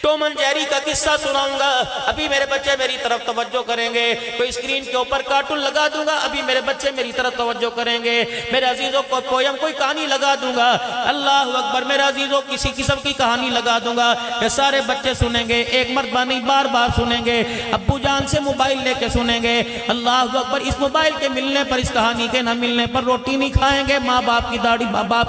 Tom and جیری کا قصہ سناؤں گا، ابھی میرے بچے میری طرف توجہ کریں گے۔ کوئی اسکرین کے اوپر کارٹون لگا دوں گا، ابھی میرے بچے میری طرف توجہ کریں گے۔ میرے عزیزوں کو پویم کوئی کہانی لگا دوں گا، اللہ اکبر، میرے عزیزوں کسی قسم کی کہانی لگا دوں گا کہ سارے بچے سنیں گے، ایک مرتبہ نہیں بار بار سنیں گے، ابو جان سے موبائل لے کے سنیں گے۔ اللہ اکبر، اس موبائل کے ملنے پر، اس کہانی کے نہ ملنے پر روٹی نہیں کھائیں گے، ماں باپ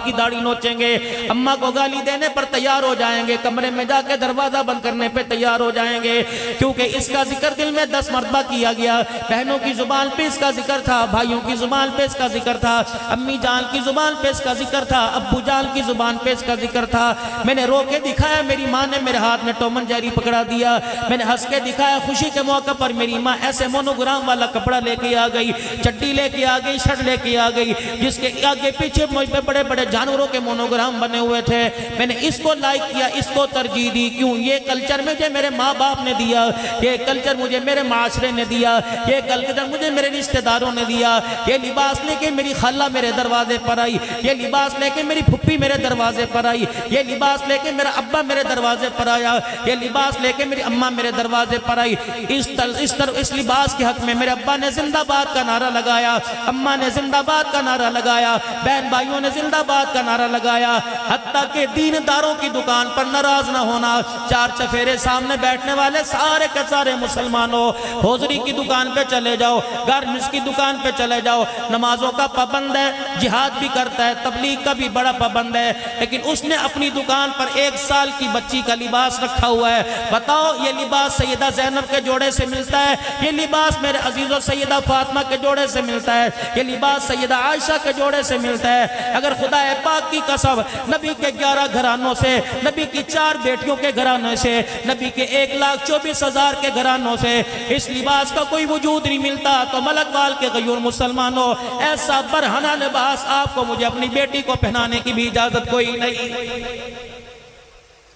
کی داڑھی نوچیں گے، اماں کو گالی دینے پر تیار ہو جائیں گے، کمرے میں جا کے دروازہ بند کرنے پہ تیار ہو جائیں گے، کیونکہ اس کا ذکر دل میں 10 مرتبہ کیا گیا۔ بہنوں کی زبان پہ اس کا ذکر تھا، بھائیوں کی زبان پہ اس کا ذکر تھا، امی جان کی زبان پہ اس کا ذکر تھا، ابو جان کی زبان پہ اس کا ذکر تھا۔ میں نے رو کے دکھایا، میری ماں نے میرے ہاتھ میں ٹوم اینڈ جیری پکڑا دیا۔ میں نے ہنس کے دکھایا، خوشی کے موقع پر میری ماں ایسے مونوگرام والا کپڑا لے کے آ گئی، چڈی لے کے آ گئی، شرٹ لے کے آ گئی، جس کے آگے پیچھے مجھ پہ بڑے بڑے جانوروں کے مونوگرام بنے ہوئے تھے۔ میں نے اس کو لائک کیا، اس کو ترجیح دی، کیوں؟ یہ کلچر مجھے میرے ماں باپ نے دیا، یہ کلچر مجھے میرے معاشرے نے دیا، یہ کلچر مجھے میرے رشتہ داروں نے دیا۔ یہ لباس لے کے میری خالہ میرے دروازے پر آئی، یہ لباس لے کے میری پھپھی میرے دروازے پر آئی، یہ لباس لے کے میرا ابا میرے دروازے پر آیا، یہ لباس لے کے میری اماں میرے دروازے پر آئی۔ اس لباس کے حق میں میرے ابا نے زندہ باد کا نعرہ لگایا، اماں نے زندہ باد کا نعرہ لگایا، بہن بھائیوں نے زندہ باد کا نعرہ لگایا، حتیٰ کہ دینداروں کی دکان پر ناراض نہ ہونا۔ چار چفیرے سامنے بیٹھنے والے سارے کے سارے مسلمانوں، حوضری کی دکان پہ چلے جاؤ، گارمنٹس کی دکان پہ چلے جاؤ، نمازوں کا پابند ہے، جہاد بھی کرتا ہے، تبلیغ کا بھی بڑا پابند ہے، لیکن اس نے اپنی دکان پر 1 سال کی بچی کا لباس رکھا ہوا ہے۔ بتاؤ، یہ لباس سیدہ زینب کے جوڑے سے ملتا ہے، یہ لباس میرے عزیزوں سیدہ فاطمہ کے جوڑے سے ملتا ہے، یہ لباس سیدہ عائشہ کے جوڑے سے ملتا ہے۔ اگر خدا پاک کی قسم، نبی کے 11 گھرانوں سے، نبی کی 4 بیٹیوں کے گھرانے سے، نبی کے 1,24,000 کے گھرانوں سے اس لباس کا کوئی وجود نہیں ملتا، تو ملک وال کے غیور مسلمانوں، ایسا برہنہ لباس آپ کو مجھے اپنی بیٹی کو پہنانے کی بھی اجازت کوئی نہیں۔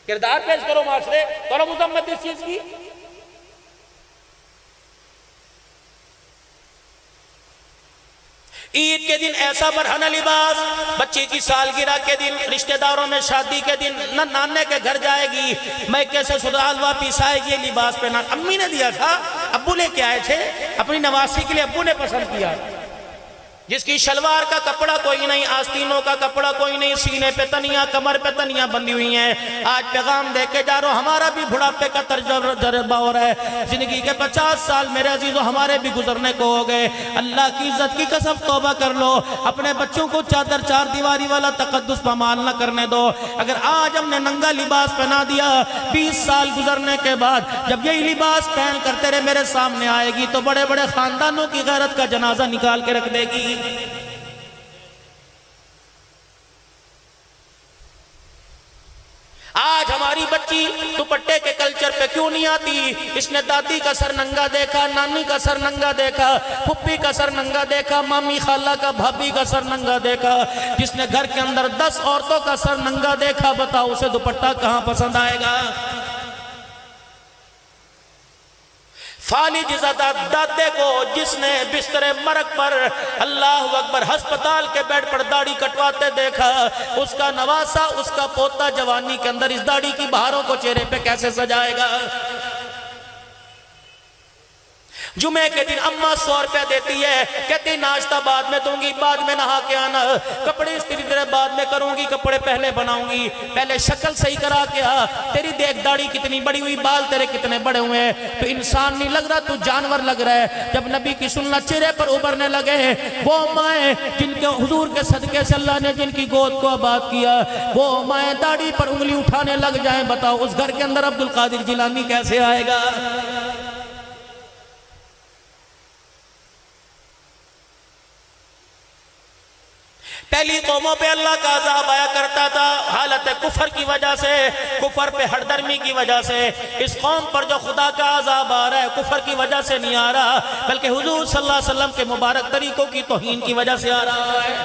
کردار پیش کرو معاشرے، کرو مذمت اس چیز کی۔ عید کے دن ایسا برہنہ لباس، بچی کی سالگرہ کے دن، رشتہ داروں میں شادی کے دن، نہ نانے کے گھر جائے گی، میکے سے سسرال واپس آئے گی، یہ لباس پہنا۔ امی نے دیا تھا، ابو لے کے آئے تھے، اپنی نواسی کے لیے ابو نے پسند کیا۔ جس کی شلوار کا کپڑا کوئی نہیں، آستینوں کا کپڑا کوئی نہیں، سینے پہ تنیاں، کمر پہ تنیاں بندھی ہوئی ہیں، آج پیغام دے کے جا رہا ہوں، ہمارا بھی بڑھاپے کا تجربہ ہو رہا ہے، زندگی کے 50 سال میرے عزیزوں ہمارے بھی گزرنے کو ہو گئے۔ اللہ کی عزت کی قسم توبہ کر لو، اپنے بچوں کو چادر 4 دیواری والا تقدس پامال نہ کرنے دو۔ اگر آج ہم نے ننگا لباس پہنا دیا، 20 سال گزرنے کے بعد جب یہی لباس پہن کر تیرے میرے سامنے آئے گی تو بڑے بڑے خاندانوں کی غیرت کا جنازہ نکال کے رکھ دے گی۔ آج ہماری بچی دوپٹے کے کلچر پہ کیوں نہیں آتی؟ اس نے دادی کا سر ننگا دیکھا، نانی کا سر ننگا دیکھا، پھپھی کا سر ننگا دیکھا، مامی خالہ کا، بھابی کا سر ننگا دیکھا، جس نے گھر کے اندر 10 عورتوں کا سر ننگا دیکھا، بتاؤ اسے دوپٹہ کہاں پسند آئے گا؟ فالج زدہ دادے کو جس نے بستر مرگ پر، اللہ اکبر، ہسپتال کے بیڈ پر داڑھی کٹواتے دیکھا، اس کا نواسا، اس کا پوتا جوانی کے اندر اس داڑھی کی بہاروں کو چہرے پہ کیسے سجائے گا؟ جمعے کے دن اماں 100 روپے دیتی ہے، کہتی ناشتہ بعد میں دوں گی، بعد میں نہا کے آنا، کپڑے استری تیرے بعد میں کروں گی، کپڑے پہلے بناؤں گی، پہلے شکل صحیح کرا کے آ، تیری دیکھ داڑھی کتنی بڑی ہوئی، بال تیرے کتنے بڑے ہوئے ہیں، تو انسان نہیں لگ رہا، تو جانور لگ رہا ہے۔ جب نبی کی سنت چہرے پر ابھرنے لگے، وہ مائیں جن کے حضور کے صدقے سے اللہ نے جن کی گود کو آباد کیا، وہ مائیں داڑھی پر انگلی اٹھانے لگ جائیں، بتاؤ اس گھر کے اندر عبدالقادر جیلانی کیسے آئے گا؟ پہلی قوموں پہ اللہ کا عذاب آیا کرتا تھا حالت کفر کی وجہ سے، کفر پہ ہر درمی کی وجہ سے۔ اس قوم پر جو خدا کا عذاب آ رہا ہے کفر کی وجہ سے نہیں آ رہا، بلکہ حضور صلی اللہ علیہ وسلم کے مبارک طریقوں کی توہین کی وجہ سے آ رہا ہے۔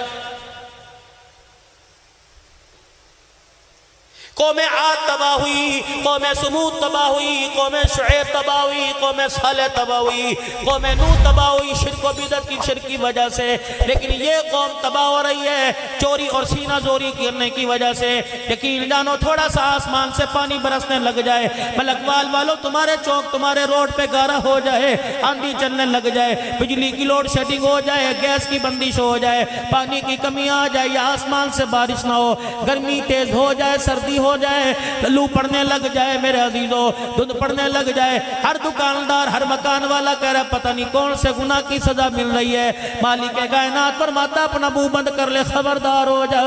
قوم عاد تباہ ہوئی، قوم سمود تباہ ہوئی، قوم شعیب تباہ ہوئی، قوم صالح تباہ ہوئی، قوم نوح تباہ ہوئی شرک و بدعت کی شرک کی وجہ سے۔ لیکن یہ قوم تباہ ہو رہی ہے چوری اور سینہ زوری کرنے کی وجہ سے۔ یقین جانو تھوڑا سا آسمان سے پانی برسنے لگ جائے، ملکوال والو تمہارے چوک تمہارے روڈ پہ گارا ہو جائے، آندھی چلنے لگ جائے، بجلی کی لوڈ شیڈنگ ہو جائے، گیس کی بندش ہو جائے، پانی کی کمی آ جائے، یا آسمان سے بارش نہ ہو، گرمی تیز ہو جائے، سردی ہو جائے، لو پڑنے لگ جائے میرے عزیزو، دھند پڑنے لگ جائے، ہر دکاندار ہر مکان والا کہہ رہا پتہ نہیں کون سے گناہ کی سزا مل رہی ہے۔ مالک کائنات فرماتا اپنا منہ بند کر لے، خبردار ہو جا،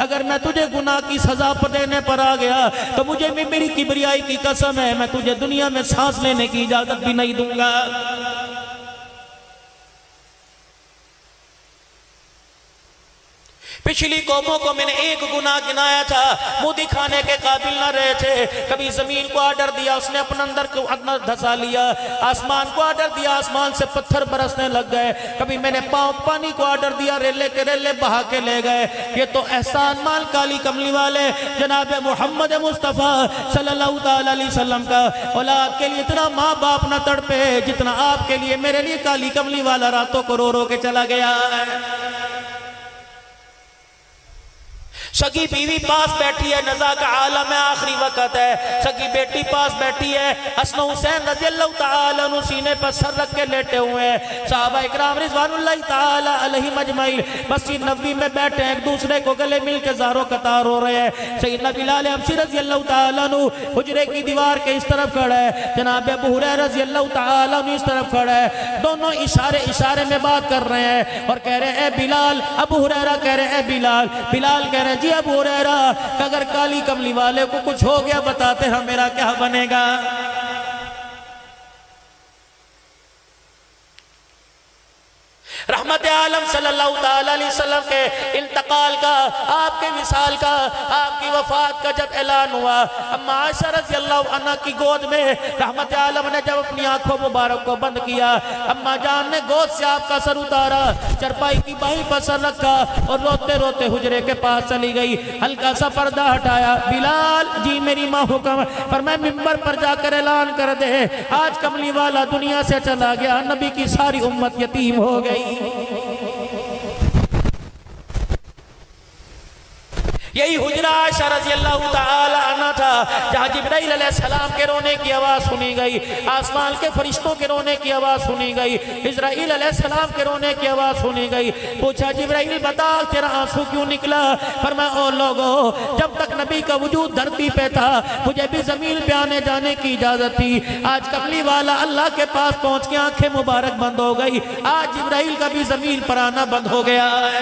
اگر میں تجھے گناہ کی سزا دینے پر آ گیا تو مجھے میری کبریائی کی قسم ہے میں تجھے دنیا میں سانس لینے کی اجازت بھی نہیں دوں گا۔ پچھلی قوموں کو میں نے ایک گناہ گنایا تھا، منہ دکھانے کے قابل نہ رہے تھے۔ کبھی زمین کو آرڈر دیا، اس نے اپنے اندر دھسا لیا، آسمان کو آرڈر دیا، آسمان سے پتھر برسنے لگ گئے۔ کبھی میں نے پانی کو آرڈر دیا، ریلے کے ریلے بہا کے لے گئے۔ یہ تو احسان مال کالی کملی والے جناب محمد مصطفیٰ صلی اللہ علیہ وسلم کا۔ اولاد کے لیے اتنا ماں باپ نہ تڑپے جتنا آپ کے لیے میرے لیے کالی کملی والا راتوں کو رو رو کے چلا گیا ہے۔ سگی بیوی پاس بیٹھی ہے، نزا کا عالم ہے، آخری وقت ہے، سگی بیٹی پاس بیٹھی ہے، حسن حسین رضی اللہ تعالیٰ عنہ سینے پر سر رکھ کے لیٹے ہوئے ہیں، صحابہ اکرام رضوان اللہ تعالیٰ علیہم اجمعین مسجد نبوی میں بیٹھے ہیں، ایک دوسرے کو گلے مل کے زارو قطار ہو رہے ہیں۔ سیدنا بلال حبشی رضی اللہ تعالیٰ عنہ حجرے کی دیوار کے اس طرف کھڑا ہے، جناب ابو ہریرہ رضی اللہ تعالیٰ عنہ اس طرف کھڑا ہے، دونوں اشارے میں بات کر رہے ہیں اور کہہ رہے ہیں اے بلال، ابو ہریرہ کہہ رہے ہیں اے بلال، بلال کہہ رہے ہیں جی ابو ہریرہ کہ اگر کالی کملی والے کو کچھ ہو گیا بتاتے ہیں میرا کیا بنے گا۔ رحمت عالم صلی اللہ علیہ وسلم کے انتقال کا، آپ کے وصال کا، آپ کی وفات کا جب اعلان ہوا، اما عائشہ رضی اللہ عنہ کی گود میں رحمت عالم نے جب اپنی آنکھوں مبارک کو بند کیا، اما جان نے گود سے آپ کا سر اتارا، چرپائی کی باہیں پر سر رکھا اور روتے روتے حجرے کے پاس چلی گئی، ہلکا سا پردہ ہٹایا، بلال جی میری ماں حکم پر میں منبر پر جا کر اعلان کر دے آج کملی والا دنیا سے چلا گیا، نبی کی ساری امت یتیم ہو گئی۔ یہی حجرہ عائشہ رضی اللہ تعالی عنہ تھا جہاں جبرائیل علیہ السلام کے رونے کی آواز سنی گئی، آسمان کے فرشتوں کے رونے کی آواز سنی گئی، اسرائیل علیہ السلام کے رونے کی آواز سنی گئی۔ پوچھا جبرائیل بتا تیرا آنسو کیوں نکلا؟ فرمایا او لوگو جب تک نبی کا وجود دھرتی پہ تھا مجھے بھی زمین پہ آنے جانے کی اجازت تھی، آج کملی والا اللہ کے پاس پہنچ کے آنکھیں مبارک بند ہو گئی، آج جبرائیل کا بھی زمین پر آنا بند ہو گیا ہے۔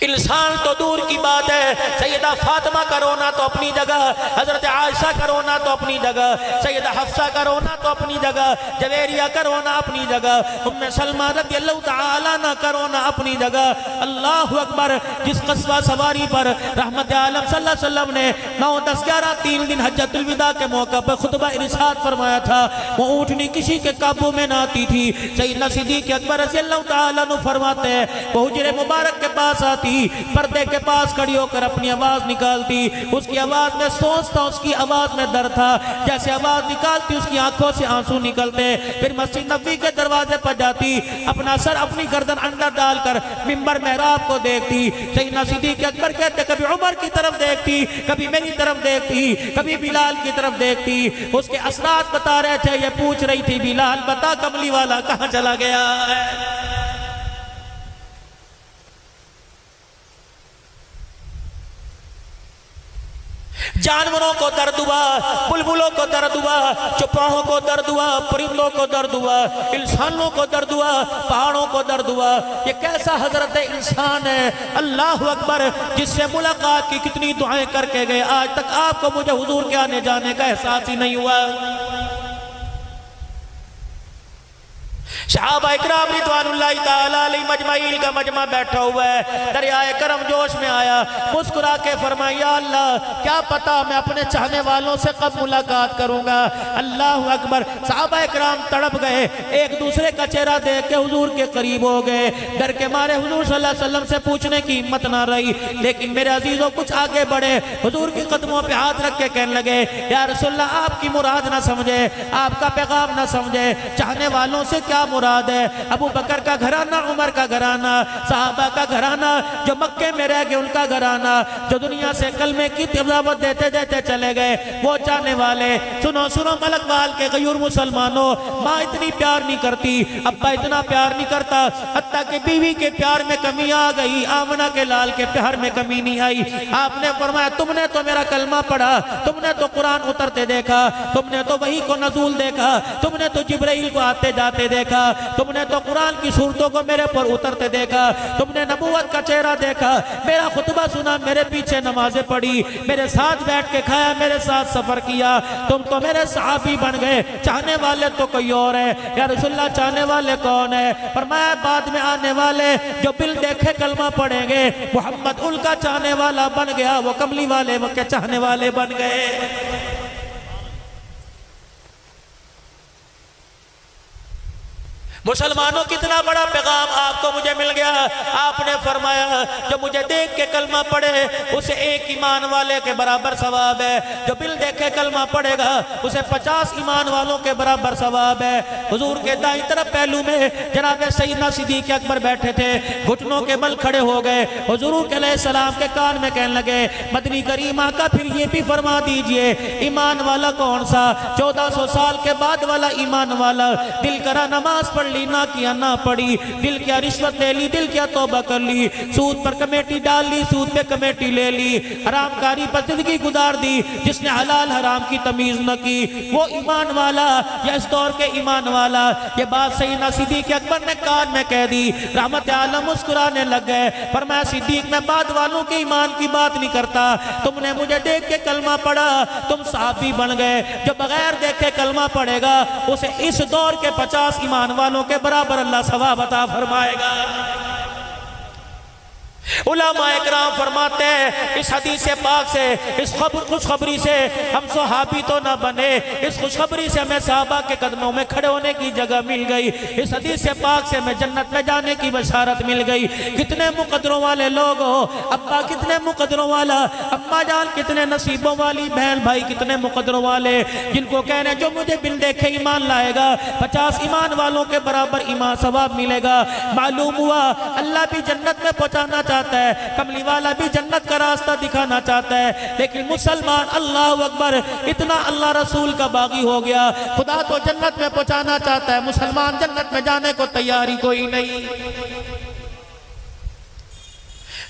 انسان تو دور کی بات ہے، سیدہ فاطمہ کا رونا تو اپنی جگہ، حضرت عائشہ کا رونا تو اپنی جگہ، سیدہ حفصہ کا رونا تو اپنی جگہ، جویریہ کا رونا اپنی جگہ، ام سلمہ رضی اللہ تعالیٰ عنہ کا رونا اپنی جگہ۔ اللہ اکبر، جس قصبہ سواری پر رحمت عالم صلی اللہ علیہ وسلم نے 9 10 11 3 دن حجۃ الوداع کے موقع پر خطبہ ارشاد فرمایا تھا، وہ اونٹنی کسی کے قابو میں نہ آتی تھی۔ سیدنا صدیق اکبر رضی اللہ تعالیٰ عنہ فرماتے ہیں وہ حجرے مبارک کے پاس آتی، پردے کے پاس کھڑی ہو کر اپنی آواز نکالتی، اس کی آواز میں سوچتا اس کی آواز میں درد تھا، جیسے آواز نکالتی اس کی آنکھوں سے آنسو نکلتے، پھر مسجد نبوی کے دروازے پر جاتی، اپنا سر اپنی گردن اندر ڈال کر منبر محراب کو دیکھتی۔ سیدنا صدیق اکبر کہتے کبھی عمر کی طرف دیکھتی، کبھی میری طرف دیکھتی، کبھی بلال کی طرف دیکھتی، اس کے اثرات بتا رہے تھے، یہ پوچھ رہی تھی بلال بتا کملی والا کہاں چلا گیا ہے؟ جانوروں کو درد ہوا، بلبلوں کو درد ہوا، چوپاہوں کو درد ہوا، پرندوں کو درد ہوا، انسانوں کو درد ہوا، پہاڑوں کو درد ہوا۔ یہ کیسا حضرت انسان ہے، اللہ اکبر، جس سے ملاقات کی کتنی دعائیں کر کے گئے، آج تک آپ کو مجھے حضور کے آنے جانے کا احساس ہی نہیں ہوا۔ صحابہ اکرام رضوانُاللہ تعالیٰ علیہ مجمعین کا مجمع بیٹھا ہوا ہے، دریائے کرم جوش میں آیا، مسکرا کے فرمایا یا اللہ کیا پتا میں اپنے چاہنے والوں سے کب ملاقات کروں گا۔ اللہ اکبر، صحابہ اکرام تڑپ گئے، ایک دوسرے کا چہرہ دیکھ کے حضور کے قریب ہو گئے، ڈر کے مارے حضور صلی اللہ علیہ وسلم سے پوچھنے کی ہمت نہ رہی، لیکن میرے عزیزوں کچھ آگے بڑھے، حضور کے قدموں پہ ہاتھ رکھ کے کہنے لگے یا رسول اللہ آپ کی مراد نہ سمجھے، آپ کا پیغام نہ سمجھے، چاہنے والوں سے کیا مراد ہے؟ ابو بکر کا گھرانہ، عمر کا گھرانہ، صحابہ کا گھرانہ جو مکے میں رہ گئے، ان کا گھرانہ جو دنیا سے کلمے کی دعوت دیتے دیتے چلے گئے، وہ چاہنے والے۔ سنو سنو ملک وال کے غیور مسلمانوں، ماں اتنی پیار نہیں کرتی، ابا اتنا پیار نہیں کرتا، حتیٰ کہ بیوی کے پیار میں کمی آ گئی، آمنہ کے لال کے پیار میں کمی نہیں آئی۔ آپ نے فرمایا تم نے تو میرا کلمہ پڑھا، تم نے تو قرآن اترتے دیکھا، تم نے تو وحی کو نزول دیکھا، تم نے تو جبرائیل کو آتے جاتے دیکھا، تم نے تو قرآن کی صورتوں کو میرے پر اترتے دیکھا، تم نے نبوت کا چہرہ دیکھا، میرا خطبہ سنا، میرے پیچھے نمازیں پڑھی، میرے ساتھ بیٹھ کے کھایا، میرے ساتھ سفر کیا، تم تو میرے صحابی بن گئے، چاہنے والے تو کوئی اور ہے۔ یا رسول اللہ چاہنے والے کون ہے؟ فرمایا بعد میں آنے والے جو بل دیکھے کلمہ پڑھیں گے، محمد ان کا چاہنے والا بن گیا، وہ کملی والے وہ کے چاہنے والے بن گئے۔ مسلمانوں کتنا بڑا پیغام آپ کو مجھے مل گیا۔ آپ نے فرمایا جو مجھے دیکھ کے کلمہ پڑھے اسے ایک ایمان والے کے برابر ثواب ہے، جو بل دیکھے کلمہ پڑھے گا اسے 50 ایمان والوں کے برابر ثواب ہے۔ حضور کے دائیں طرف پہلو میں جناب سیدنا صدیق اکبر بیٹھے تھے، گھٹنوں کے بل کھڑے ہو گئے، حضور کے علیہ السلام کے کان میں کہنے لگے مدنی کریم آقا پھر یہ بھی فرما دیجئے ایمان والا کون سا؟ 1400 سال کے بعد والا ایمان والا، دل کرا نماز پڑھ لی، نہ کیا نہ پڑھی، دل کیا رشوت لے لی، دل کیا توبہ کر لی، سود پر کمیٹی ڈال لی، سود پہ کمیٹی لے لی، حرام کاری پر زندگی گزار دی، جس نے حلال حرام کی تمیز نہ کی، وہ ایمان والا یا اس دور کے ایمان والا؟ یہ بات سیدنا صدیق اکبر نے کان میں کہہ دی، رحمت عالم مسکرانے لگ گئے، فرمایا صدیق میں بعد والوں کے ایمان کی بات نہیں کرتا، تم نے مجھے دیکھ کے کلمہ پڑھا، تم صحابی بن گئے، جو بغیر دیکھے کلمہ پڑھے گا اسے اس دور کے 50 ایمان والوں کے برابر اللہ ثواب عطا فرمائے گا۔ علماء اکرام فرماتے ہیں اس حدیث پاک سے، اس خوشخبری سے ہم صحابی تو نہ بنے، اس خوشخبری سے ہمیں صحابہ کے قدموں میں کھڑے ہونے کی جگہ مل گئی، اس حدیث پاک سے ہمیں جنت میں جانے کی بشارت مل گئی۔ کتنے مقدروں والے لوگ ہو، ابا کتنے مقدروں والا، اماں جان کتنے نصیبوں والی، بہن بھائی کتنے مقدروں والے، جن کو کہنے جو مجھے بل دیکھے ایمان لائے گا 50 ایمان والوں کے برابر ایمان ثواب ملے گا۔ معلوم ہوا اللہ بھی جنت میں پہنچانا چاہتا ہے، کملی والا بھی جنت کا راستہ دکھانا چاہتا ہے، لیکن مسلمان اللہ اکبر اتنا اللہ رسول کا باغی ہو گیا، خدا تو جنت میں پہنچانا چاہتا ہے، مسلمان جنت میں جانے کو تیاری کوئی نہیں۔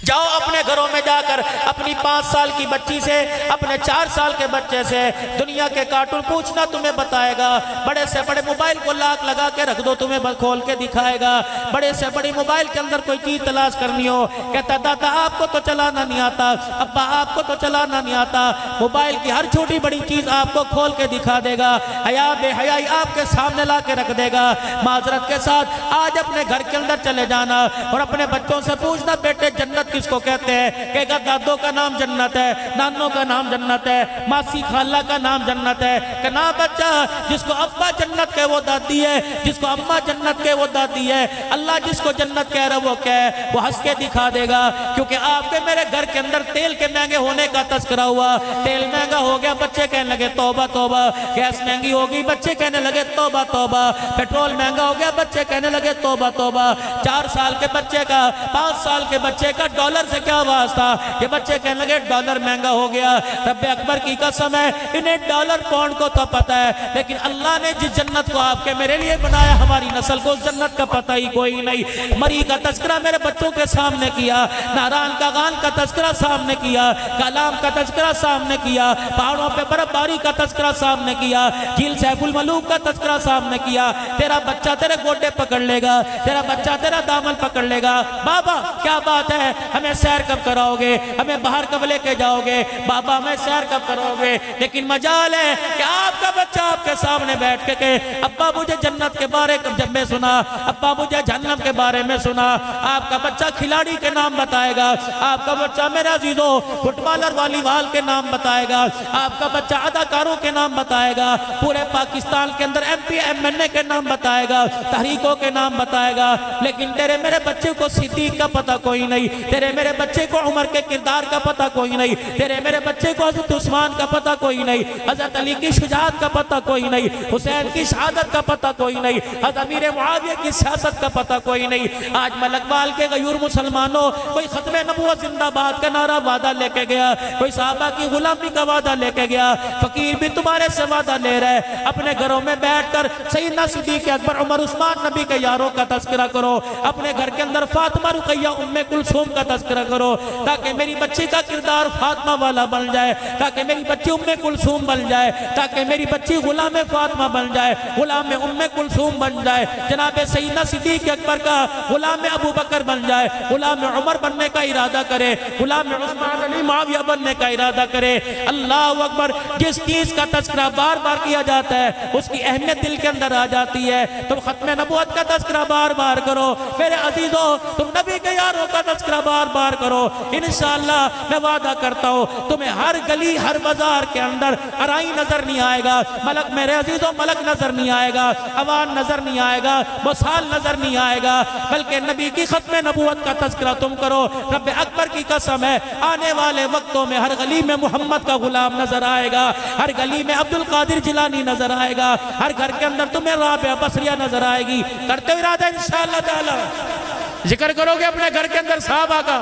جاؤ اپنے گھروں میں جا کر اپنی 5 سال کی بچی سے، اپنے 4 سال کے بچے سے دنیا کے کارٹون پوچھنا، تمہیں بتائے گا، بڑے سے بڑے موبائل کو لاک لگا کے رکھ دو تمہیں کھول کے دکھائے گا، بڑے سے بڑی موبائل کے اندر کوئی چیز تلاش کرنی ہو کہتا دادا آپ کو تو چلانا نہیں آتا، ابا آپ کو تو چلانا نہیں آتا، موبائل کی ہر چھوٹی بڑی چیز آپ کو کھول کے دکھا دے گا، حیا بے حیائی آپ کے سامنے لا کے رکھ دے گا۔ معذرت کے ساتھ آج اپنے گھر کے اندر چلے جانا اور اپنے بچوں سے پوچھنا بیٹے جنت کس کو کہتے ہیں؟ کہے گا دادوں کا نام جنت ہے، نانوں کا نام جنت ہے، ماسی خالہ کا نام جنت ہے، کہ نا بچہ جس کو ابا جنت کے وہ دادی ہے، جس کو اماں جنت کے وہ دادی ہے، اللہ جس کو جنت کہہ رہا وہ کہہ، وہ ہنس کے دکھا دے گا۔ کیونکہ آپ کے میرے گھر کے اندر تیل کے مہنگے ہونے کا تذکرہ ہوا، تیل مہنگا ہو گیا، بچے کہنے لگے توبہ توبہ، گیس مہنگی ہوگی، بچے کہنے لگے توبہ توبہ، پیٹرول مہنگا ہو گیا، بچے کہنے لگے توبہ توبہ۔ 4 سال کے بچے کا 5 سال کے بچے کا ڈالر سے کیا واسطہ؟ یہ بچے کہنے لگے ڈالر مہنگا ہو گیا۔ رب اکبر کی قسم ہے انہیں ڈالر پاؤنڈ کو تو پتہ ہے، لیکن اللہ نے جس جنت کو آپ کے میرے لیے بنایا ہماری نسل کو اس جنت کا پتہ ہی کوئی نہیں۔ مری کا تذکرہ میرے بچوں کے سامنے کیا، ناران کا غان کا تذکرہ سامنے کیا، کلام کا تذکرہ سامنے کیا، پہاڑوں پہ برف باری کا تذکرہ سامنے کیا، جھیل سیف الملوک کا تذکرہ سامنے کیا۔ تیرا بچہ تیرے گوڈے پکڑ لے گا، تیرا بچہ تیرا دامن پکڑ لے گا، بابا کیا بات ہے، ہمیں سیر کب کراؤ گے، ہمیں باہر کب لے کے جاؤ گے، بابا ہمیں سیر کب کراؤ گے؟ لیکن مجال ہے کہ آپ کا بچہ آپ کے سامنے بیٹھ کے کہ ابا مجھے جنت کے بارے جب میں سنا، ابا مجھے جہنم کے بارے میں سنا۔ آپ کا بچہ کھلاڑی کے نام بتائے گا، آپ کا بچہ میرے عزیزو فٹبالر والی وال کے نام بتائے گا، آپ کا بچہ اداکاروں کے نام بتائے گا، پورے پاکستان کے اندر ایم پی ایم این اے کے نام بتائے گا، تحریکوں کے نام بتائے گا۔ لیکن تیرے میرے بچے کو صدیق کا پتہ کوئی نہیں، تیرے میرے بچے کو عمر کے کردار کا پتہ کوئی نہیں، تیرے میرے بچے کو حضرت عثمان کا پتہ کوئی نہیں، حضرت علی کی شجاعت کا پتہ کوئی نہیں، حسین کی شہادت کا پتہ کوئی نہیں، حضرت امیر معاویہ کی سیاست کا پتہ کوئی نہیں۔ آج ملکوال کے غیور مسلمانوں کوئی ختم نبوت زندہ باد کا نعرہ وعدہ لے کے گیا، کوئی صحابہ کی غلامی کا وعدہ لے کے گیا، فقیر بھی تمہارے سے وعدہ لے رہے، اپنے گھروں میں بیٹھ کر سیدنا صدیق اکبر عمر عثمان نبی کے یاروں کا تذکرہ کرو، اپنے گھر کے اندر فاطمہ رقیہ ام کلثوم کا تذکرہ کرو، تاکہ میری بچی کا کردار فاطمہ والا بن جائے، تاکہ میری بچی ام کلثوم بن جائے، تاکہ میری بچی غلام فاطمہ بن جائے، غلام ام کلثوم بن جائے، جناب سیدنا صدیق اکبر کا غلام ابو بکر بن جائے، غلام عمر بننے کا ارادہ کرے، غلام عثمان علی معاویہ بننے کا ارادہ کرے۔ اللہ اکبر، جس چیز کا تذکرہ بار بار کیا جاتا ہے اس کی اہمیت دل کے اندر آ جاتی ہے۔ تم ختم نبوت کا تذکرہ بار بار کرو میرے عزیزو، تم نبی کے یاروں کا تذکرہ بار بار کرو، انشاءاللہ میں وعدہ کرتا ہوں تمہیں ہر گلی ہر بازار کے اندر ارائی نظر نہیں آئے گا، ملک میرے عزیزو ملک نظر نہیں آئے گا، اوان نظر نہیں آئے گا، بسال نظر نہیں آئے گا، بلکہ نبی کی ختم نبوت کا تذکرہ تم کرو۔ رب اکبر کی قسم ہے آنے والے وقتوں میں ہر گلی میں محمد کا غلام نظر آئے گا، ہر گلی میں عبد القادر جیلانی نظر آئے گا، ہر گھر کے اندر تمہیں رابعہ بصریہ نظر آئے گی۔ کرتے ہوئے ارادہ انشاءاللہ تعالی ذکر کرو گے اپنے گھر کے اندر صحابہ کا۔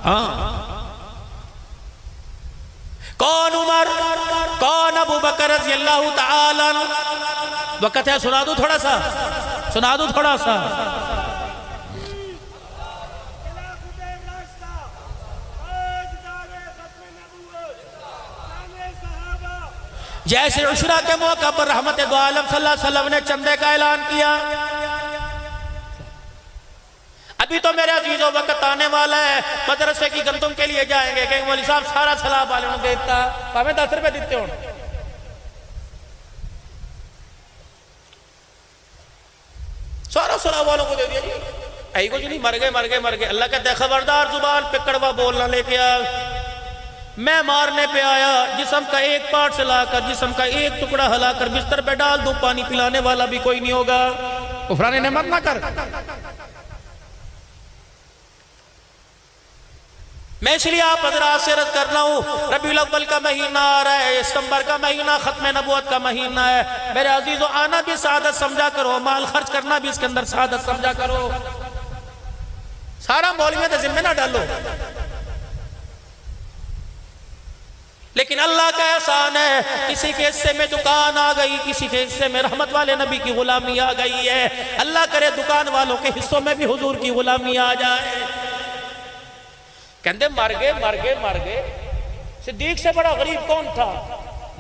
ہاں، کون عمر، کون ابو بکر رضی اللہ تعالی عنہ؟ وقت ہے سنا دوں تھوڑا سا، سنا دوں تھوڑا سا۔ جیسے عشرہ کے موقع پر رحمت دو عالم صلی اللہ علیہ وسلم نے چندے کا اعلان کیا، ابھی تو میرے عزیزوں وقت آنے والا ہے مدرسے کی گندم کے لیے جائیں گے کہ مولی صاحب سارا سلاب والے انہوں دیتا ہمیں 10 روپے دیتے ہوں، سارا سلاب والوں کو دے دیا جی، ایک کو جو نہیں مر گئے۔ اللہ کہتے ہیں خبردار زبان پہ کڑوا بولنا لے کے آ، میں مارنے پہ آیا، جسم کا ایک پارٹ سے لا کر جسم کا ایک ٹکڑا ہلا کر بستر پہ ڈال دوں، پانی پلانے والا بھی کوئی نہیں ہوگا، کفران نعمت نہ کر۔ میں اس لیے آپ حضرات سے عرض کرنا ہوں، ربیع الاول کا مہینہ آ رہا ہے، ستمبر کا مہینہ ختم نبوت کا مہینہ ہے، میرے عزیزو آنا بھی سعادت سمجھا کرو، مال خرچ کرنا بھی اس کے اندر سعادت سمجھا کرو، سارا مولویوں کے ذمہ نہ ڈالو۔ لیکن اللہ کا احسان ہے، کسی کے حصے میں دکان آ گئی، کسی کے حصے میں رحمت والے نبی کی غلامی آ گئی ہے، اللہ کرے دکان والوں کے حصوں میں بھی حضور کی غلامی آ جائے۔ کہندے مر گئے، صدیق سے بڑا غریب کون تھا؟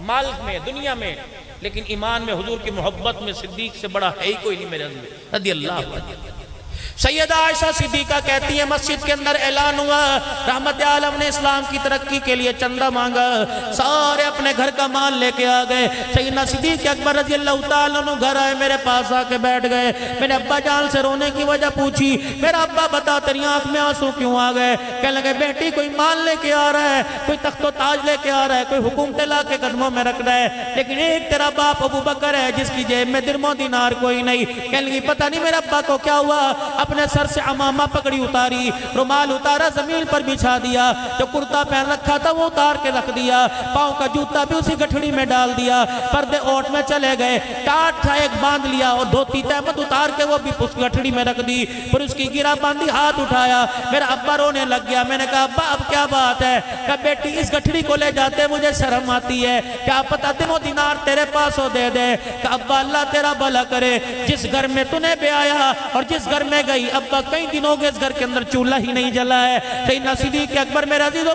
مال میں، دنیا میں، لیکن ایمان میں حضور کی محبت میں صدیق سے بڑا ہے ہی کوئی نہیں میرے عزیز، رضی اللہ عنہ۔ سیدہ عائشہ صدیقہ کہتی ہے مسجد کے اندر اعلان ہوا، رحمت عالم نے اسلام کی ترقی کے لیے چندہ مانگا، سارے اپنے گھر کا مال لے کے آ گئے، سیدنا صدیق اکبر رضی اللہ تعالیٰ عنہ گھر آئے، میرے پاس آ کے بیٹھ گئے، میں نے ابا جان سے رونے کی وجہ پوچھی، میرا ابا بتا تیری آنکھ میں آنسو کیوں آ گئے؟ کہنے لگے بیٹی کوئی مال لے کے آ رہا ہے، کوئی تخت و تاج لے کے آ رہا ہے، کوئی حکومتیں لا کے قدموں میں رکھ رہا ہے، لیکن ایک تیرا باپ ابو بکر ہے جس کی جیب میں درم و دینار کوئی نہیں۔ کہنے لگی پتہ نہیں میرے ابا کو کیا ہوا، اپنے سر سے عمامہ پکڑی اتاری، رومال اتارا زمین پر بچھا دیا، جو کرتا پہن رکھا تھا وہ اتار کے رکھ دیا، پاؤں کا جوتا بھی اسی گٹھڑی میں ڈال دیا، پردے اوٹ میں چلے گئے، ٹاٹ تھا ایک باندھ لیا اور دھوتی تہمت اتار کے وہ بھی اس گٹھڑی میں رکھ دی، پھر اس کی گرہ باندھی، ہاتھ اٹھایا، میرا ابا رونے لگ گیا۔ میں نے کہا ابا اب کیا بات ہے؟ کہا بیٹی اس گٹھڑی کو لے جاتے مجھے شرم آتی ہے، کیا پتہ دن و دینار تیرے پاس ہو دے دے؟ کہا ابا اللہ تیرا بھلا کرے، جس گھر میں تو نے بیایا اور جس گھر میں گئی گئی ابا کئی دنوں کے اس گھر کے اندر چولہا ہی نہیں جلا ہے. سیدنا صدیق اکبر میرے عزیزوں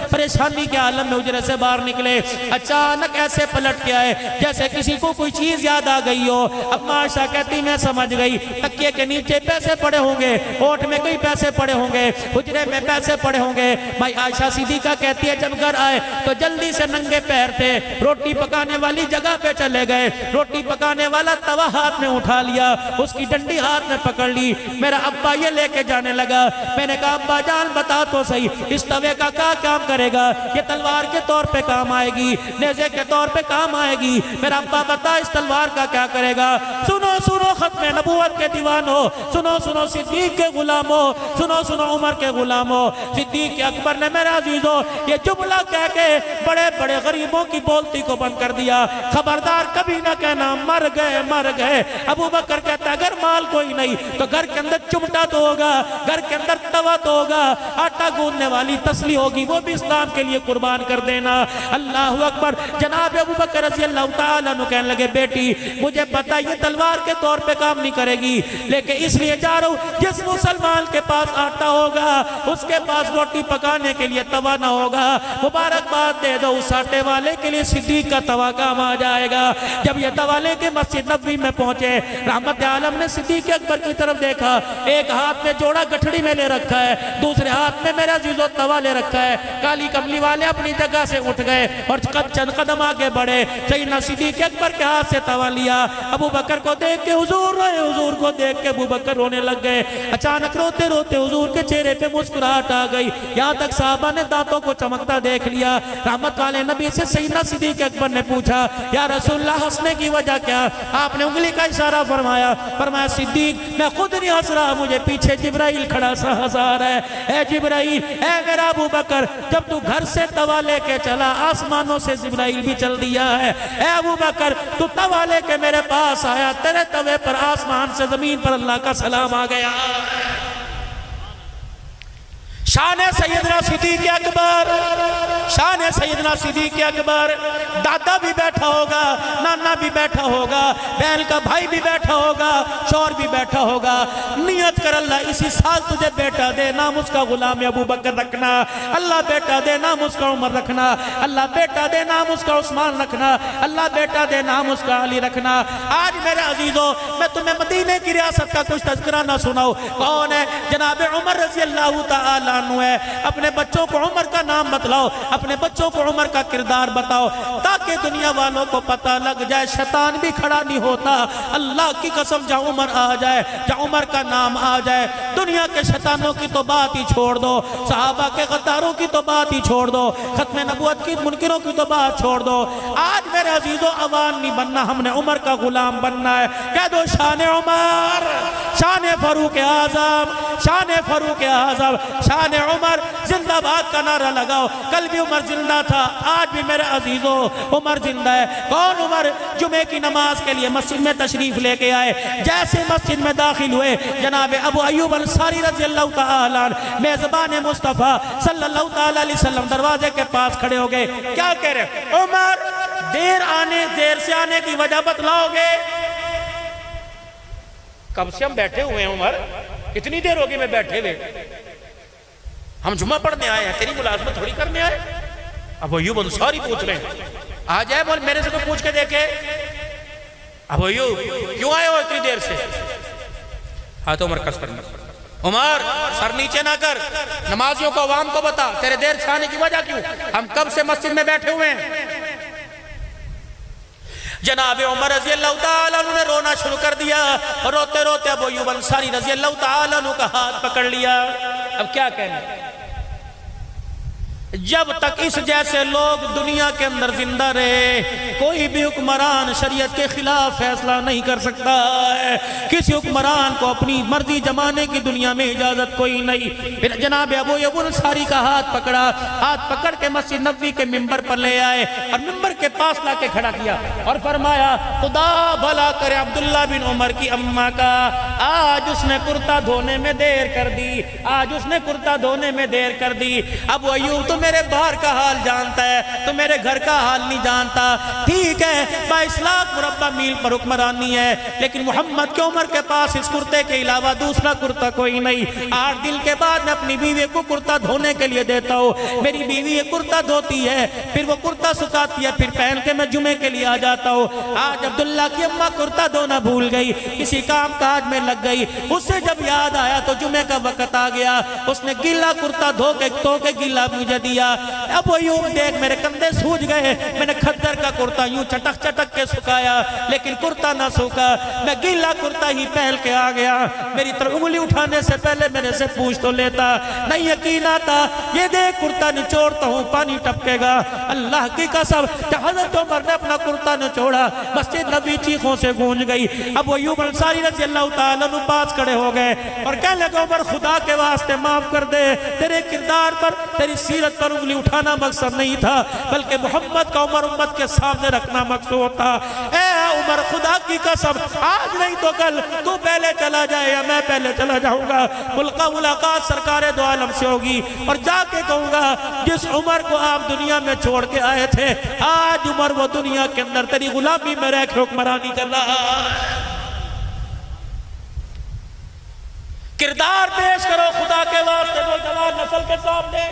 پریشانی کے عالم میں حجرے سے باہر نکلے. اچانک ایسے پلٹ کے آئے جیسے کسی کو کوئی چیز یاد آ گئی ہو. اب عائشہ کہتی میں سمجھ گئی تکیے کے نیچے پیسے پڑے ہوں گے, ہوٹ میں کئی پیسے پڑے ہوں گے, حجرے میں پیسے پڑے ہوں گے. بھائی عائشہ صدیقہ کہتی ہے جب گھر آئے تو جلدی سے ننگے پیر تھے, روٹی پکانے والی جگہ پہ چلے گئے, روٹی پکانے والا توا ہاتھ میں اٹھا لیا, اس کی ڈنڈی ہاتھ میں پکڑ لی. میرا ابا یہ لے کے جانے لگا. میں نے کہا ابا جان بتا تو صحیح اس توے کا کیا کام کرے گا؟ یہ تلوار کے طور پہ کام آئے گی, نیزے کے طور پہ کام آئے گی. میرا ابا بتا اس تلوار کا کیا کرے گا؟ سنو سنو ختم نبوت کے دیوانوں, سنو سنو صدیق کے غلاموں, سنو سنو عمر کے غلاموں. صدیق اکبر نے میرا عزیزوں یہ جملہ کہہ کے بڑے بڑے غریبوں کی بولتی کو بند کر دیا. خبردار کبھی نہ کہنا مر گئے مر گئے. ابو بکر کہتا ہے اگر مال کوئی نہیں تو گھر کے اندر چمٹا تو ہوگا, گھر کے اندر توا تو ہوگا, آٹا گوندنے والی تسلی ہوگی, وہ بھی اسلام کے لیے قربان کر دینا. اللہ اکبر. جناب ابو بکر رضی اللہ تعالیٰ عنہ کہنے لگے بیٹی مجھے پتا یہ تلوار کے طور پہ کام نہیں کرے گی, لیکن اس لیے جا رہا ہوں جس مسلمان کے پاس آٹا ہوگا اس کے پاس روٹی پکانے کے لیے توا نہ ہوگا, مبارکباد دے دو اس آٹے والے کے لیے صدیق کا توا کام آ جائے گا. جب یہ توا لے کے مسجد نبوی میں پہنچے, رحمت عالم نے صدیق اکبر کی طرف دیکھا, ایک ہاتھ میں جوڑا گٹھڑی میں لے رکھا ہے, دوسرے ہاتھ میں میرا عزیزو توا لے رکھا ہے. کالی کملی والے اپنی جگہ سے اٹھ گئے اور چند قدم آگے بڑھے. سیدنا صدیق اکبر کے ہاتھ سے توا لیا. ابو بکر کو دیکھ کے حضور روئے, حضور کو دیکھ کے ابو بکر رونے لگ گئے. اچانک روتے روتے حضور کے چہرے پہ مسکراہٹ آ گئی, یہاں تک صحابہ نے دانتوں کو چمکتا دیکھ لیا. رحمت والے نبی سے سیدنا صدیق اکبر نے پوچھا یا رسول اللہ ہنسنے کی وجہ کیا؟ آپ نے انگلی کا اشارہ فرمایا. فرمایا صدیق میں خود نہیں ہنس رہا, مجھے پیچھے جبرائیل کھڑا سا ہنسا رہا ہے. اے جبرائیل, اے میرا ابو بکر, جب تو گھر سے توا لے کے چلا آسمانوں سے جبرائیل بھی چل دیا ہے. اے ابو بکر تو توا لے کے میرے پاس آیا, تیرے توے پر آسمان سے زمین پر اللہ کا سلام آ گیا. شان سیدنا صدیق اکبر, شان سیدنا صدیق اکبر. دادا بھی بیٹھا ہوگا, نانا بھی بیٹھا ہوگا, بہن کا بھائی بھی بیٹھا ہوگا, شوہر بھی بیٹھا ہوگا. نیت کر اللہ اسی سال تجھے بیٹا دے, نام اس کا غلام ابو بکر رکھنا. اللہ بیٹا دے, نام اس کا عمر رکھنا. اللہ بیٹا دے, نام اس کا عثمان رکھنا. اللہ بیٹا دے, نام اس کا علی رکھنا. آج میرے عزیزوں میں تمہیں مدینے کی ریاست کا کچھ تذکرہ نہ سناؤ. کون ہے؟ جناب عمر رضی اللہ تعالیٰ عنہ ہے. اپنے بچوں کو عمر کا نام بتلاؤ, اپنے بچوں کو عمر کا کردار بتاؤ, تاکہ دنیا والوں کو پتہ لگ جائے. شیطان بھی کھڑا نہیں ہوتا. اللہ کی قسم جہاں عمر آ جائے, جہاں عمر کا نام آ جائے, دنیا کے شیطانوں کی تو بات ہی چھوڑ دو, صحابہ کے غداروں کی تو بات ہی چھوڑ دو, ختم نبوت کی منکروں کی تو بات چھوڑ دو. آج میرے عزیزوں عوام نہیں بننا, ہم نے عمر کا غلام بننا ہے. کہہ دو شان عمر, شان فاروق اعظم, شان فاروق اعظم, شان عمر زندہ باد کا نعرہ لگاؤ. کل بھی عمر زندہ تھا, آج بھی میرے عزیزوں عمر زندہ ہے. کون عمر؟ جمعے کی نماز کے لیے مسجد میں تشریف لے کے آئے. جیسے مسجد میں داخل ہوئے, جناب ابو ایوب انصاری رضی اللہ تعالیٰ عنہ میزبان مصطفیٰ صلی اللہ تعالیٰ علیہ وسلم دروازے کے پاس کھڑے ہو گئے. کیا کہہ رہے؟ عمر دیر سے آنے کی وجہ بتلاؤ گے؟ کب سے ہم بیٹھے ہوئے ہیں عمر, کتنی دیر ہوگی میں بیٹھے ہوئے, ہم جمعہ پڑھنے آئے ہیں, تیری ملازمت تھوڑی کرنے آئے. ابو ایوب انصاری پوچھ رہے ہیں. آ جائے بول, میرے سے تو پوچھ کے دیکھے. ابو ایوب کیوں آئے ہو اتنی دیر سے؟ ہاتھ عمر کس پر عمر سر نیچے نہ کر, نمازیوں کو عوام کو بتا تیرے دیر سے آنے کی وجہ کیوں, ہم کب سے مسجد میں بیٹھے ہوئے ہیں. جناب عمر رضی اللہ تعالیٰ عنہ نے رونا شروع کر دیا, اور روتے روتے ابو ایوب انصاری رضی اللہ تعالیٰ عنہ کا ہاتھ پکڑ لیا. اب کیا کہنا, جب تک اس جیسے لوگ دنیا کے اندر زندہ رہے, کوئی بھی حکمران شریعت کے خلاف فیصلہ نہیں کر سکتا ہے. کسی حکمران کو اپنی مرضی جمانے کی دنیا میں اجازت کوئی نہیں. پھر جناب ابو ایوب انصاری کا ہاتھ پکڑا, ہاتھ پکڑ کے مسجد نبوی کے ممبر پر لے آئے, اور ممبر کے پاس لا کے کھڑا کیا, اور فرمایا خدا بھلا کرے عبداللہ بن عمر کی اماں کا, آج اس نے کرتا دھونے میں دیر کر دی, آج اس نے کرتا دھونے میں دیر کر دی. ابو ایوب تو میرے باہر کا حال جانتا ہے، تو میرے گھر کا حال نہیں جانتا۔ ٹھیک ہے 22 لاکھ مربع میل پر حکمرانی ہے، لیکن محمد کی عمر کے پاس اس کرتے کے علاوہ دوسرا کرتا کوئی نہیں۔ 8 دن کے بعد میں اپنی بیوی کو کرتا دھونے کے لیے دیتا ہوں، میری بیوی یہ کرتا دھوتی ہے، پھر وہ کرتا سکھاتی ہے، پھر پہن کے میں جمعے کے لیے آ جاتا ہوں۔ آج عبداللہ کی اماں کرتا دھونا بھول گئی، کسی کام کاج میں لگ گئی، اس سے جب یاد آیا تو جمعے کا وقت آ گیا، اس نے گیلا کرتا دھو کے گیلا مجھے دیا۔ اب وہ یوں دیکھ میرے کندھے سوج گئے، میں نے کھدر کا کرتا یوں چٹک چٹک کے سکھایا، لیکن کرتا نہ سوکھا، میں گیلا کرتا ہی پہل کے آ گیا۔ میری طرف انگلی اٹھانے سے پہلے میرے سے پوچھ تو لیتا، نہیں یقین آتا، یہ دیکھ کرتا نچوڑتا ہوں پانی ٹپکے گا۔ اللہ کی قسم کہ حضرت عمر نے اپنا کرتا نچوڑا، مسجد نبی چیخوں سے گونج گئی۔ اب وہ ایوب انصاری رضی اللہ تعالیٰ عنہ پاس کھڑے ہو گئے اور کہنے لگے عمر خدا کے واسطے معاف کر دے، تیرے کردار پر تیری سیرت پر انگلی اٹھانا مقصد نہیں تھا، بلکہ محمد کا عمر امت کے سامنے رکھنا مقصود تھا۔ اے عمر خدا کی قسم آج نہیں تو کل تو پہلے چلا جائے یا میں پہلے چلا جاؤں گا، ملاقات سرکار دو عالم سے ہوگی اور جا کے کہوں گا جس عمر کو آپ دنیا میں چھوڑ کے آئے تھے، آج عمر وہ دنیا کے اندر تیری غلامی میں رہ کے حکمرانی کر رہا ہے۔ کردار پیش کرو خدا کے واسطے نوجوان نسل کے سامنے۔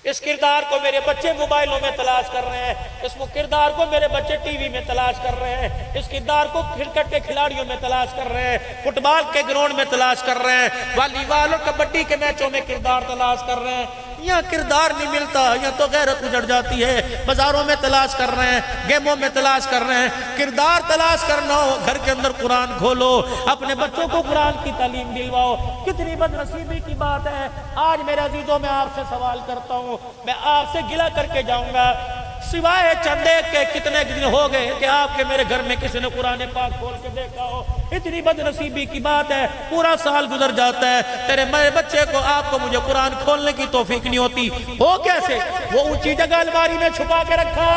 اس کردار کو میرے بچے موبائلوں میں تلاش کر رہے ہیں، اس کردار کو میرے بچے ٹی وی میں تلاش کر رہے ہیں، اس کردار کو کرکٹ کے کھلاڑیوں میں تلاش کر رہے ہیں، فٹ بال کے گراؤنڈ میں تلاش کر رہے ہیں، والی بال اور کبڈی کے میچوں میں کردار تلاش کر رہے ہیں۔ یہاں کردار نہیں ملتا، یہاں تو غیرت اجڑ جاتی ہے۔ بازاروں میں تلاش کر رہے ہیں، گیموں میں تلاش کر رہے ہیں۔ کردار تلاش کرنا ہو گھر کے اندر قرآن کھولو، اپنے بچوں کو قرآن کی تعلیم دلواؤ۔ کتنی بد نصیبی کی بات ہے، آج میرے عزیزوں میں آپ سے سوال کرتا ہوں، میں آپ سے گلہ کر کے جاؤں گا، سوائے چند ایک کے کتنے دن ہو گئے کہ آپ کے میرے گھر میں کسی نے قرآن پاک کھول کے دیکھا ہو؟ اتنی بد نصیبی کی بات ہے، پورا سال گزر جاتا ہے، تیرے میرے بچے کو آپ کو مجھے قرآن کھولنے کی توفیق نہیں ہوتی۔ ہو کیسے؟ وہ اونچی جگہ الماری میں چھپا کے رکھا،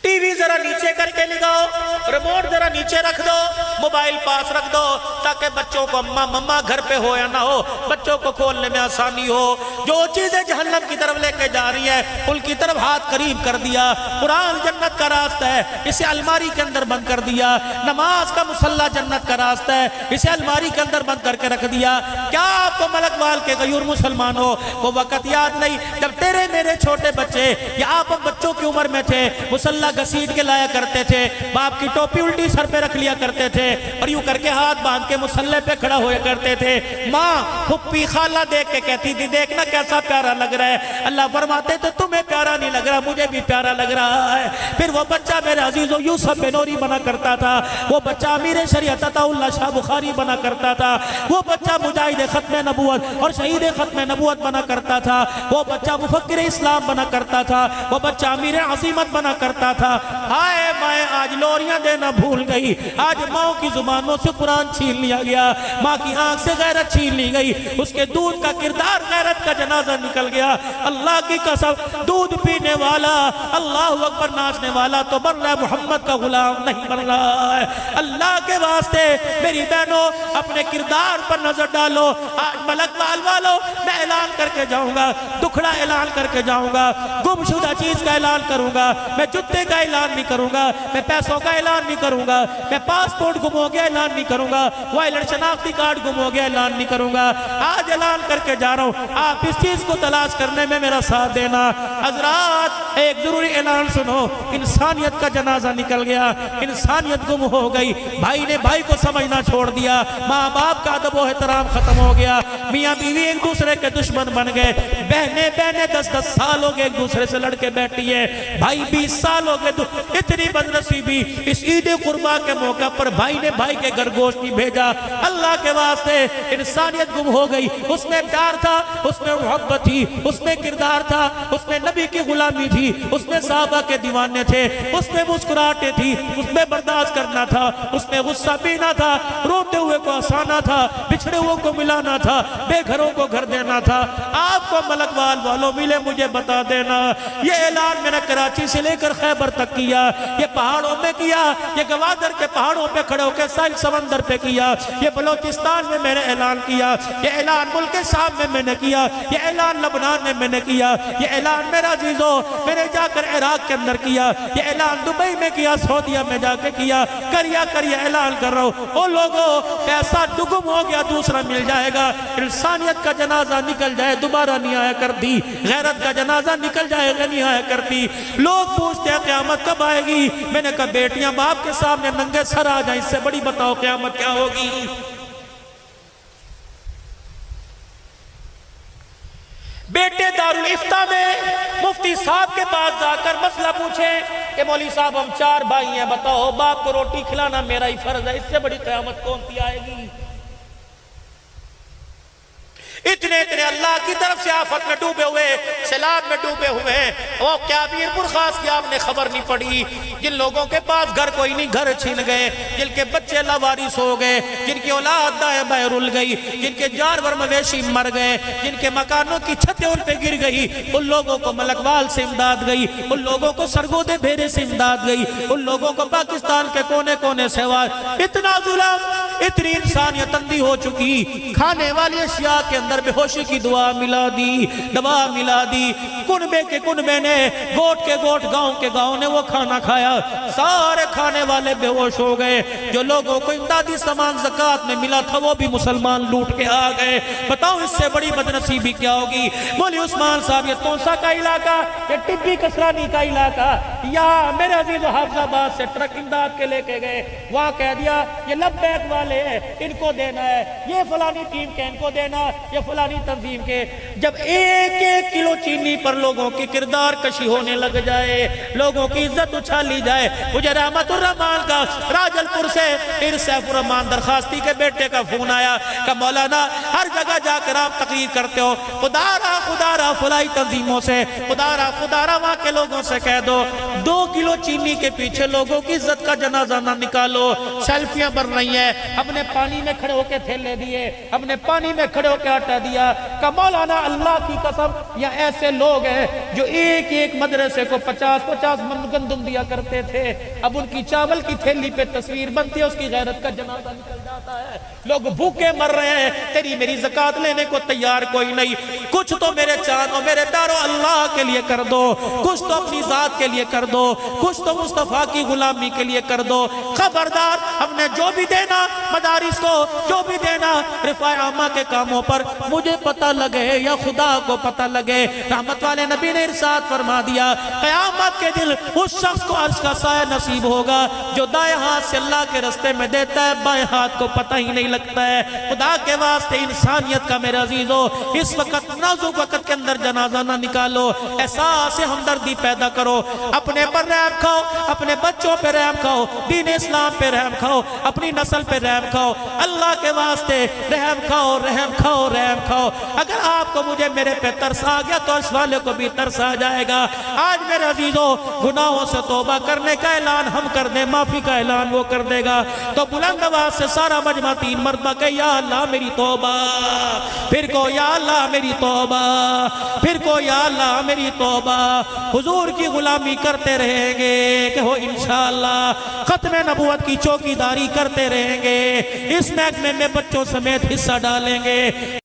ٹی وی ذرا نیچے کر کے لگاؤ، ریموٹ ذرا نیچے رکھ دو، موبائل پاس رکھ دو، تاکہ بچوں کو مما گھر پہ ہو یا نہ ہو بچوں کو کھولنے میں آسانی ہو۔ جو چیزیں جہنم کی طرف لے کے جا رہی ہیں ان کی طرف ہاتھ قریب کر دیا۔ قرآن جنت کا راستہ ہے، اسے الماری کے اندر بند کر دیا۔ نماز کا مصلی جنت کا راستہ ہے، اسے الماری کے اندر بند کر کے رکھ دیا۔ کیا آپ کو ملک وال کے غیور مسلمان ہو وہ وقت یاد نہیں جب تیرے میرے چھوٹے بچے یا آپ بچوں کی عمر میں تھے، مصلی گھسیٹ کے لایا کرتے تھے، باپ کی ٹوپی الٹی سر پہ رکھ لیا کرتے تھے اور یوں کر کے ہاتھ باندھ کے مصلی پہ کھڑا ہویا کرتے تھے۔ ماں پھپھی خالہ دیکھ کے کہتی تھی دیکھنا کیسا پیارا لگ رہا ہے۔ اللہ فرماتے تھے تمہیں پیارا نہیں لگ رہا، مجھے بھی پیارا لگ رہا ہے۔ پھر وہ بچہ میرے عزیزو یوسف بنوری بنا کرتا تھا، وہ بچہ امیر شریعت عطا اللہ شاہ بخاری بنا کرتا تھا، وہ بچہ مجاہد ختم نبوت اور شہید ختم نبوت بنا کرتا تھا، وہ بچہ مفکر اسلام بنا کرتا تھا، وہ بچہ امیر عظیمت بنا کرتا تھا۔ ہائے مائیں آج لوریاں دینا بھول گئی، آج ماں کی زبانوں سے قرآن چھین لیا گیا، ماں کی آنکھ سے غیرت چھین لی گئی، اس کے دودھ کا کردار غیرت کا جنازہ نکل گیا۔ اللہ کی قسم دودھ پینے والا اللہ اکبر ناچنے والا تو بن رہا ہے، محمد کا غلام نہیں بن رہا ہے۔ اللہ کے واسطے میری بہنوں اپنے کردار پر نظر ڈالو۔ آج ملک وال والوں میں اعلان کر کے جاؤں گا، دکھڑا اعلان کر کے جاؤں گا، گم شدہ چیز کا اعلان کروں گا، میں جتے کا اعلان نہیں کروں گا، میں پیسوں کا اعلان نہیں کروں گا، میں پاسپورٹ گم ہو گیا اعلان نہیں کروں گا، وائلٹ شناختی کارڈ گم ہو گیا اعلان نہیں کروں گا۔ آج اعلان کر کے جا رہا ہوں، آپ اس چیز کو تلاش کرنے میں میرا ساتھ دینا۔ حضرات ایک ضروری اعلان سنو، انسانیت کا جنازہ نکل گیا، انسانیت گم ہو گئی، بھائی نے بھائی کو سمجھنا چھوڑ دیا، ماں باپ کا ادب و احترام ختم ہو گیا، میاں بیوی ایک دوسرے کے دشمن بن گئے، بہنیں 10-10 سال ہو گئے ایک دوسرے سے لڑ کے بیٹھی ہے، بھائی 20 سال ہو گئے۔ اتنی بدنصیبی اس عید قربا کے موقع پر بھائی نے بھائی کے گھر گوشت نہیں بھیجا۔ اللہ کے واسطے انسانیت گم ہو گئی، اس میں پیار تھا، اس میں محبت تھی، اس میں کردار تھا، اس میں نبی کی غلامی تھی، اس میں صحابہ کے دیوانے پڑھنے تھے، اس میں مسکراہٹیں تھی، اس میں برداشت کرنا تھا، اس میں غصہ پینا تھا، روتے ہوئے کو ہنسانا تھا، بچھڑے ہوئے کو ملانا تھا، بے گھروں کو گھر دینا تھا۔ آپ کو ملک وال والوں ملے مجھے بتا دینا۔ یہ اعلان میں نے کراچی سے لے کر خیبر تک کیا، یہ پہاڑوں میں کیا، یہ گوادر کے پہاڑوں پہ کھڑے ہو کے ساحل سمندر پہ کیا، یہ بلوچستان میں میں نے اعلان کیا، یہ اعلان ملک شام میں نے کیا، یہ اعلان لبنان میں نے کیا، یہ اعلان میرا عزیزو میں نے جا کر عراق کے اندر کیا، یہ اعلان دبئی میں کیا، سعودیہ میں جا کے کیا، کر اعلان کر رہا ہوں۔ او لوگوں پیسہ ڈگم ہو گیا دوسرا مل جائے گا، انسانیت کا جنازہ نکل جائے دوبارہ نہیں آیا کرتی، غیرت کا جنازہ نکل جائے گا نہیں آیا کرتی۔ لوگ پوچھتے ہیں قیامت کب آئے گی؟ میں نے کہا بیٹیاں باپ کے سامنے ننگے سر آ جائیں، اس سے بڑی بتاؤ قیامت کیا ہوگی؟ بیٹے دارالفتہ میں مفتی صاحب کے پاس جا کر مسئلہ پوچھیں کہ مولوی صاحب ہم 4 بھائی ہیں، بتاؤ باپ کو روٹی کھلانا میرا ہی فرض ہے، اس سے بڑی قیامت کون سی آئے گی؟ اتنے اللہ کی طرف سے آفت میں ڈوبے ہوئے، سیلاب میں ڈوبے ہوئے ہیں۔ وہ کیا بیر برخاست کی آپ نے خبر نہیں پڑی؟ جن لوگوں کے پاس گھر کوئی نہیں، گھر چھین گئے، جن کے بچے لاوارث ہو گئے، جن کی اولاد دائیں بائیں رل گئی، جن کے جانور مویشی مر گئے، جن کے مکانوں کی چھتیں ان پہ گر گئی، ان لوگوں کو ملک وال سے امداد گئی، ان لوگوں کو سرگودے بھیرے سے امداد گئی، ان لوگوں کو پاکستان کے کونے کونے سے اتنا ظلم، اتنی انسانیت اندھی ہو چکی، کھانے والی اشیاء کے اندر بے ہوشی کی دعا ملا دی، دوا ملا دی، کنبے کے کنبے نے، گوٹ کے گوٹ، گاؤں کے گاؤں نے وہ کھانا کھایا، سارے کھانے والے بے ہوش ہو گئے، جو لوگوں کو امدادی سامان زکوٰۃ میں ملا تھا وہ بھی مسلمان لوٹ کے آ گئے۔ بتاؤ اس سے بڑی بدنصیبی کیا ہوگی؟ مولوی عثمان صاحب یہ تونسا کا علاقہ، یہ ٹبی کسرانی کا علاقہ، یا میرے عزیز و حافظ آباد سے ٹرک امداد کے لے کے گئے، وہاں کہہ دیا یہ لبیک والے ہیں ان کو دینا ہے، یہ فلانی ٹیم کے ان کو دینا، یہ فلانی تنظیم کے۔ جب 1-1 کلو چینی پر لوگوں کی کردار کشی ہونے لگ جائے، لوگوں کی عزت اچھالی جائے، مجھے رحمت الرحمان کا راجل پور سے پھر سیف الرحمان درخواستی کے بیٹے کا فون آیا کہ مولانا ہر جگہ جا کر آپ تقریر کرتے ہو، خدا را فلائی تنظیموں سے، خدا را وہاں کے لوگوں سے کہہ دو 2 کلو چینی کے پیچھے لوگوں کی عزت کا جنازہ نہ نکالو۔ سیلفیاں بن رہی ہیں، ہم نے پانی میں کھڑے ہو کے تھیلے دیے، ہم نے پانی میں کھڑے ہو کے آٹا دیا کہ مولانا اللہ کی قسم یا ایسے لوگ ہیں جو ایک مدرسے کو 50 من گندم دیا کرتے تھے، اب ان کی چاول کی تھیلی پہ تصویر بنتی ہے، اس کی غیرت کا جنازہ نکل جاتا ہے، لوگ بھوکے مر رہے ہیں، تیری میری زکوٰۃ لینے کو تیار کوئی نہیں۔ کچھ تو میرے چاند اور میرے پیارو اللہ کے لیے کر دو، کچھ تو اپنی ذات کے لیے کر دو، کچھ تو مصطفیٰ کی غلامی کے لیے کر دو۔ خبردار ہم نے جو بھی دینا مدارس کو، جو بھی دینا رفاع عامہ کے کاموں پر، مجھے پتہ لگے یا خدا کو پتہ لگے، رحمت والے نبی نے ارشاد فرما دیا قیامت کے دن اس شخص کو عرش کا سایہ نصیب ہوگا جو دائیں ہاتھ سے اللہ کے رستے میں دیتا ہے، بائیں ہاتھ کو پتہ ہی نہیں لگتا ہے۔ خدا کے واسطے انسانیت کا میرے عزیزو اس وقت نازک وقت کے اندر جنازہ نہ نکالو، احساس ہمدردی پیدا کرو، اپنے پر رحم کھاؤ، اپنے بچوں پہ رحم کھاؤ، دین اسلام پہ رحم کھاؤ، اپنی نسل پہ رحم کھاؤ، اللہ کے واسطے رحم کھاؤ، رحم کھاؤ، رحم کھاؤ۔ اگر آپ کو مجھے میرے پہ ترس آ گیا تو اس والے کو بھی ترس آ جائے گا۔ آج میرے عزیزو گناہوں سے توبہ کرنے کا اعلان ہم کر دیں، معافی کا اعلان وہ کر دے گا، تو بلند آواز سے سارا مجمع 3 مرتبہ کہ یا اللہ میری توبہ، پھر کو یا اللہ میری توبہ، پھر کو یا اللہ میری توبہ۔ حضور کی غلامی کرتے رہیں گے کہ ہو انشاءاللہ ختم نبوت کی چوکیداری کرتے رہیں گے، اس محکمے میں بچوں سمیت حصہ ڈالیں گے۔